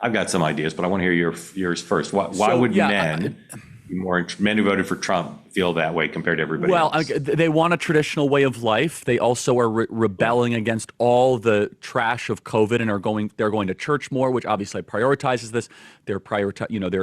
I've got some ideas, but I want to hear yours first. Why would men who voted for Trump feel that way compared to everybody else? Well, they want a traditional way of life. They also are rebelling against all the trash of COVID and they're going to church more, which obviously prioritizes this. They're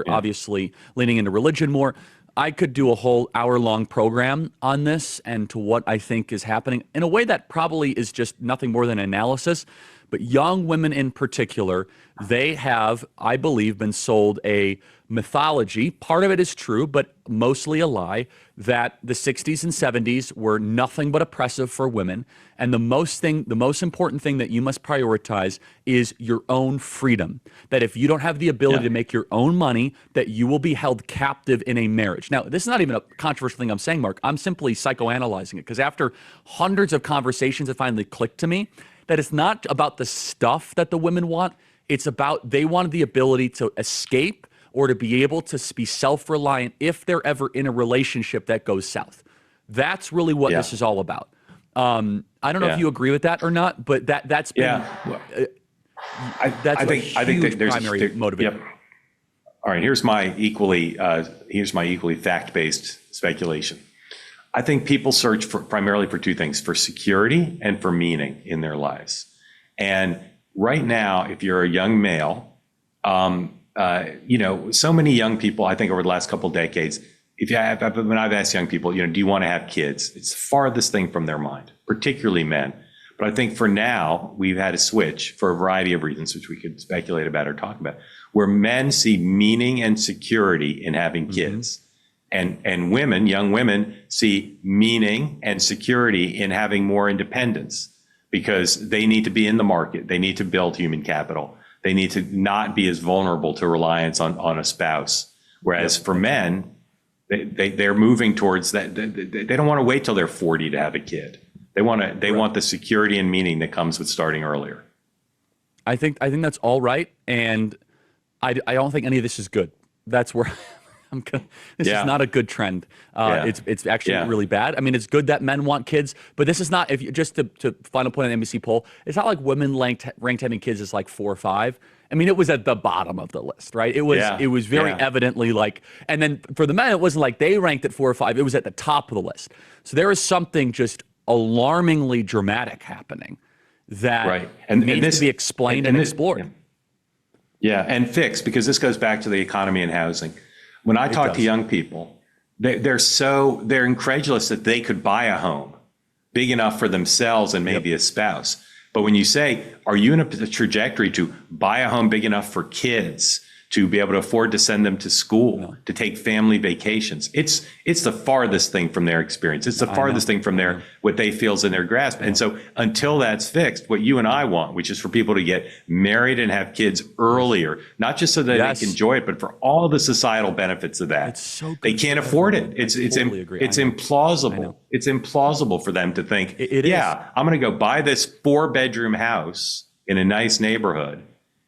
obviously leaning into religion more. I could do a whole hour-long program on this and to what I think is happening in a way that probably is just nothing more than analysis. But young women in particular, they have, I believe, been sold a mythology. Part of it is true, but mostly a lie, that the 60s and 70s were nothing but oppressive for women. And the most important thing that you must prioritize is your own freedom. That if you don't have the ability to make your own money, that you will be held captive in a marriage. Now, this is not even a controversial thing I'm saying, Mark. I'm simply psychoanalyzing it because after hundreds of conversations, it finally clicked to me that it's not about the stuff that the women want. It's about they wanted the ability to escape or to be able to be self-reliant if they're ever in a relationship that goes south. That's really what this is all about. I don't know if you agree with that or not, but that's been I think there's primary motivator. Yep. All right, here's my equally fact-based speculation. I think people search primarily for two things: for security and for meaning in their lives. And right now, if you're a young male, so many young people, I think over the last couple of decades, when I've asked young people, do you want to have kids? It's the farthest thing from their mind, particularly men. But I think for now, we've had a switch for a variety of reasons, which we could speculate about or talk about, where men see meaning and security in having kids. And women, young women, see meaning and security in having more independence because they need to be in the market. They need to build human capital. They need to not be as vulnerable to reliance on a spouse. Whereas for men, they're moving towards that. They don't want to wait till they're 40 to have a kid. They want the security and meaning that comes with starting earlier. I think that's all right, and I don't think any of this is good. That's where this is not a good trend. It's actually really bad. I mean, it's good that men want kids, but this is not. If you just to final point on the NBC poll, it's not like women ranked having kids as like 4 or 5. I mean, it was at the bottom of the list, right? It was very evidently like, and then for the men, it wasn't like they ranked at 4 or 5. It was at the top of the list. So there is something just alarmingly dramatic happening that needs to be explained and explored. And fixed, because this goes back to the economy and housing. When I talk to young people, they're incredulous that they could buy a home big enough for themselves and maybe a spouse. But when you say, are you in a trajectory to buy a home big enough for kids, to be able to afford to send them to school, to take family vacations? It's the farthest thing from their experience. It's the farthest thing from what they feel is in their grasp. And so until that's fixed, what you and I want, which is for people to get married and have kids earlier, not just so that they can enjoy it, but for all the societal benefits of that. They can't afford it. It's implausible. It's implausible for them to think, I'm going to go buy this 4-bedroom house in a nice neighborhood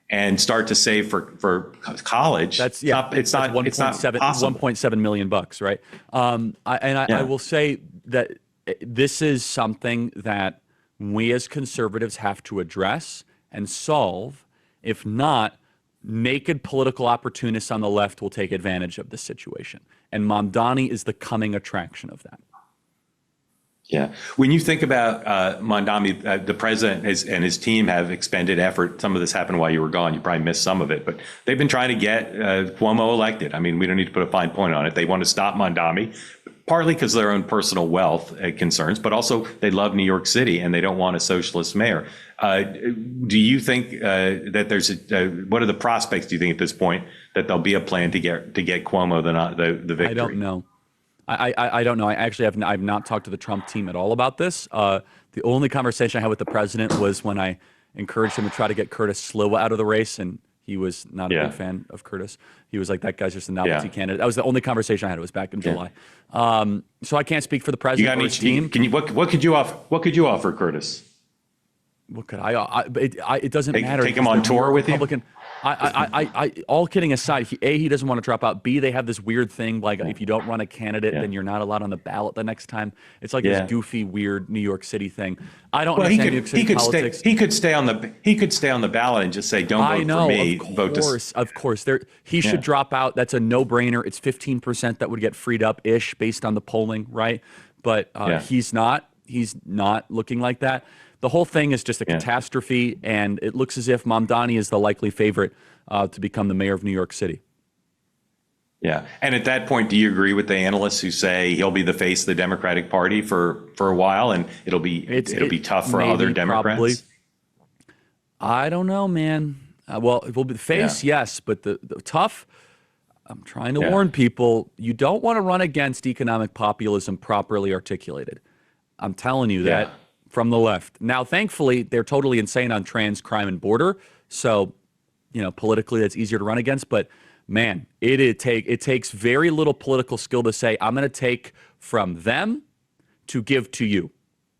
and start to save for college. It's not possible. $1.7 million, right? I will say that this is something that we as conservatives have to address and solve. If not, naked political opportunists on the left will take advantage of this situation. And Mamdani is the coming attraction of that. Yeah. When you think about Mamdani, the president and his team have expended effort. Some of this happened while you were gone. You probably missed some of it, but they've been trying to get Cuomo elected. I mean, we don't need to put a fine point on it. They want to stop Mamdani, partly because of their own personal wealth concerns, but also they love New York City and they don't want a socialist mayor. Do you think that there's what are the prospects, do you think, at this point, that there'll be a plan to get Cuomo the victory? I don't know. I don't know. I've not talked to the Trump team at all about this. The only conversation I had with the president was when I encouraged him to try to get Curtis Sliwa out of the race, and he was not a big fan of Curtis. He was like, that guy's just a novelty candidate. That was the only conversation I had. It was back in July. So I can't speak for the president or his team. What could you offer Curtis? What could I? It doesn't matter. Take him on tour with you? All kidding aside, he doesn't want to drop out. B, they have this weird thing like if you don't run a candidate, then you're not allowed on the ballot the next time. It's like this goofy, weird New York City thing. I don't Well, understand New York City politics. He could stay on the ballot and just say, "Don't vote for me." Of course. He should drop out. That's a no-brainer. It's 15% that would get freed up-ish based on the polling, right? But he's not. He's not looking like that. The whole thing is just a catastrophe, and it looks as if Mamdani is the likely favorite to become the mayor of New York City. Yeah. And at that point, do you agree with the analysts who say he'll be the face of the Democratic Party for a while, and it'll be tough for other Democrats? Probably. I don't know, man. Well, it will be the face, yes, but the tough. I'm trying to warn people, you don't want to run against economic populism properly articulated. I'm telling you that from the left. Now, thankfully, they're totally insane on trans, crime, and border. So, politically, that's easier to run against. But, man, it takes very little political skill to say, I'm going to take from them to give to you.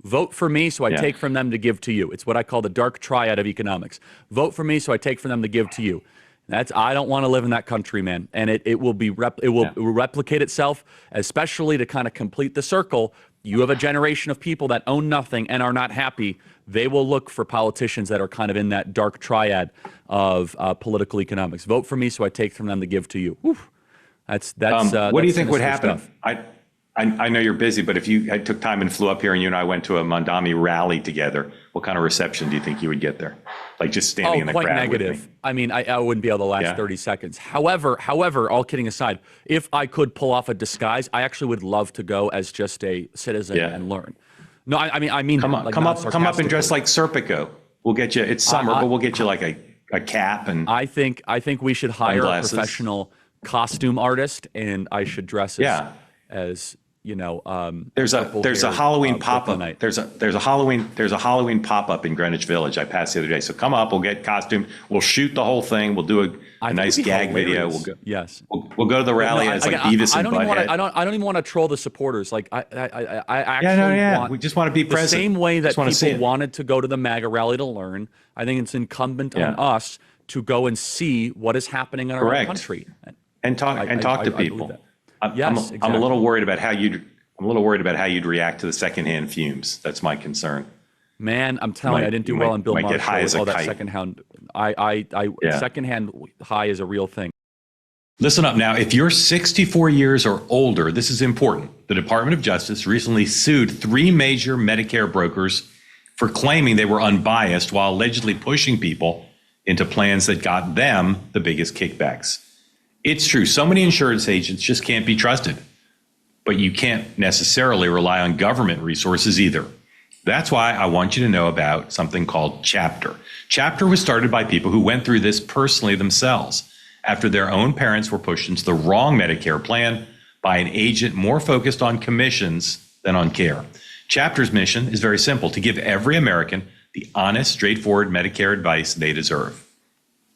Vote for me, so I take from them to give to you. It's what I call the dark triad of economics. Vote for me, so I take from them to give to you. I don't want to live in that country, man. And it will replicate itself, especially to kind of complete the circle. You have a generation of people that own nothing and are not happy. They will look for politicians that are kind of in that dark triad of political economics. Vote for me, so I take from them to give to you. Whew. What do you think would happen? Stuff. I know you're busy, but if I took time and flew up here and you and I went to a Mamdani rally together, what kind of reception do you think you would get there? Like just standing in the crowd quite negative. With me? I mean, I wouldn't be able to last 30 seconds. However, all kidding aside, if I could pull off a disguise, I actually would love to go as just a citizen and learn. No, I mean, come up and dress like Serpico. We'll get you. It's summer, but we'll get you like a cap and. I think we should hire a professional costume artist, and I should dress as there's a Halloween pop-up. There's a Halloween pop-up in Greenwich Village. I passed the other day. So come up, we'll get costume. We'll shoot the whole thing. We'll do a nice gag video. We'll go. Yes. We'll go to the rally as like Beavis and Butthead. I don't even want to troll the supporters. Like I actually want. We just want to be present. The same way that people wanted to go to the MAGA rally to learn. I think it's incumbent on us to go and see what is happening in our own country and talk to people. Yes, I'm a little worried about how you'd react to the secondhand fumes. That's my concern. Man, I'm telling you, I didn't do well on Bill Maher's show with all that secondhand. Secondhand high is a real thing. Listen up now. If you're 64 years or older, this is important. The Department of Justice recently sued 3 major Medicare brokers for claiming they were unbiased while allegedly pushing people into plans that got them the biggest kickbacks. It's true. So many insurance agents just can't be trusted, but you can't necessarily rely on government resources either. That's why I want you to know about something called Chapter. Chapter was started by people who went through this personally themselves after their own parents were pushed into the wrong Medicare plan by an agent more focused on commissions than on care. Chapter's mission is very simple: to give every American the honest, straightforward Medicare advice they deserve.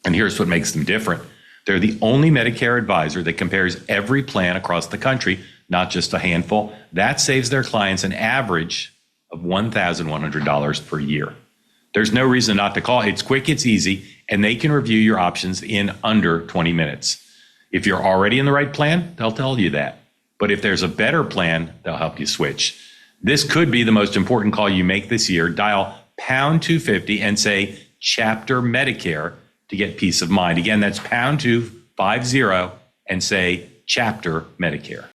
And here's what makes them different. They're the only Medicare advisor that compares every plan across the country, not just a handful. That saves their clients an average of $1,100 per year. There's no reason not to call. It's quick, it's easy, and they can review your options in under 20 minutes. If you're already in the right plan, they'll tell you that. But if there's a better plan, they'll help you switch. This could be the most important call you make this year. Dial pound 250 and say Chapter Medicare to get peace of mind. Again, that's pound 250 and say Chapter Medicare.